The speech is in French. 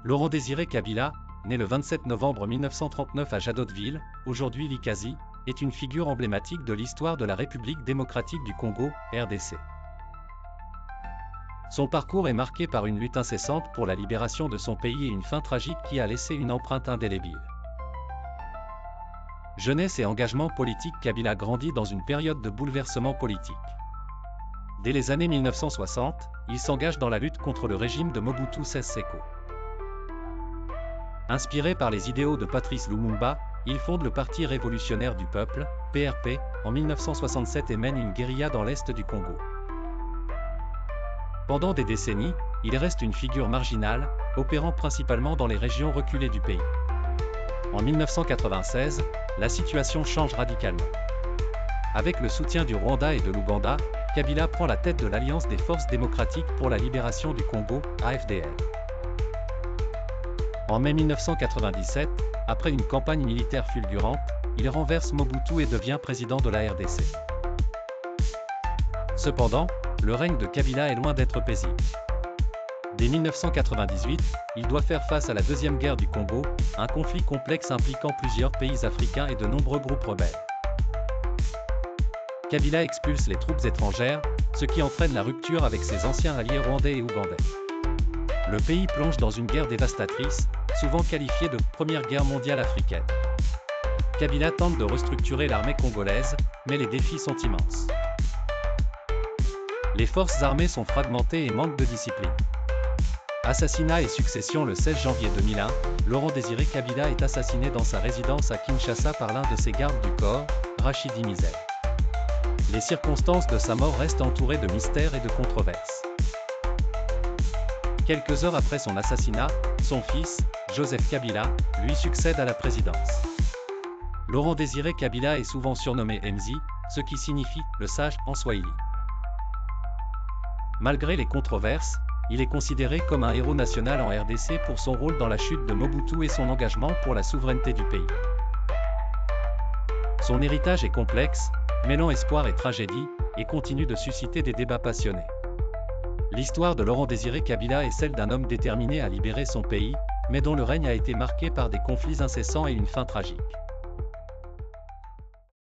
Laurent-Désiré Kabila, né le 27 novembre 1939 à Jadotville, aujourd'hui Likasi, est une figure emblématique de l'histoire de la République démocratique du Congo, RDC. Son parcours est marqué par une lutte incessante pour la libération de son pays et une fin tragique qui a laissé une empreinte indélébile. Jeunesse et engagement politique. Kabila grandit dans une période de bouleversement politique. Dès les années 1960, il s'engage dans la lutte contre le régime de Mobutu Sese Seko. Inspiré par les idéaux de Patrice Lumumba, il fonde le Parti révolutionnaire du peuple, PRP, en 1967 et mène une guérilla dans l'est du Congo. Pendant des décennies, il reste une figure marginale, opérant principalement dans les régions reculées du pays. En 1996, la situation change radicalement. Avec le soutien du Rwanda et de l'Ouganda, Kabila prend la tête de l'Alliance des Forces démocratiques pour la libération du Congo, AFDL. En mai 1997, après une campagne militaire fulgurante, il renverse Mobutu et devient président de la RDC. Cependant, le règne de Kabila est loin d'être paisible. Dès 1998, il doit faire face à la Deuxième Guerre du Congo, un conflit complexe impliquant plusieurs pays africains et de nombreux groupes rebelles. Kabila expulse les troupes étrangères, ce qui entraîne la rupture avec ses anciens alliés rwandais et ougandais. Le pays plonge dans une guerre dévastatrice, souvent qualifiée de « Première Guerre mondiale africaine ». Kabila tente de restructurer l'armée congolaise, mais les défis sont immenses. Les forces armées sont fragmentées et manquent de discipline. Assassinat et succession. Le 16 janvier 2001, Laurent-Désiré Kabila est assassiné dans sa résidence à Kinshasa par l'un de ses gardes du corps, Rachidi Mizel. Les circonstances de sa mort restent entourées de mystères et de controverses. Quelques heures après son assassinat, son fils, Joseph Kabila, lui succède à la présidence. Laurent-Désiré Kabila est souvent surnommé Mzi, ce qui signifie « le sage » en swahili. Malgré les controverses, il est considéré comme un héros national en RDC pour son rôle dans la chute de Mobutu et son engagement pour la souveraineté du pays. Son héritage est complexe, mêlant espoir et tragédie, et continue de susciter des débats passionnés. L'histoire de Laurent-Désiré Kabila est celle d'un homme déterminé à libérer son pays, mais dont le règne a été marqué par des conflits incessants et une fin tragique.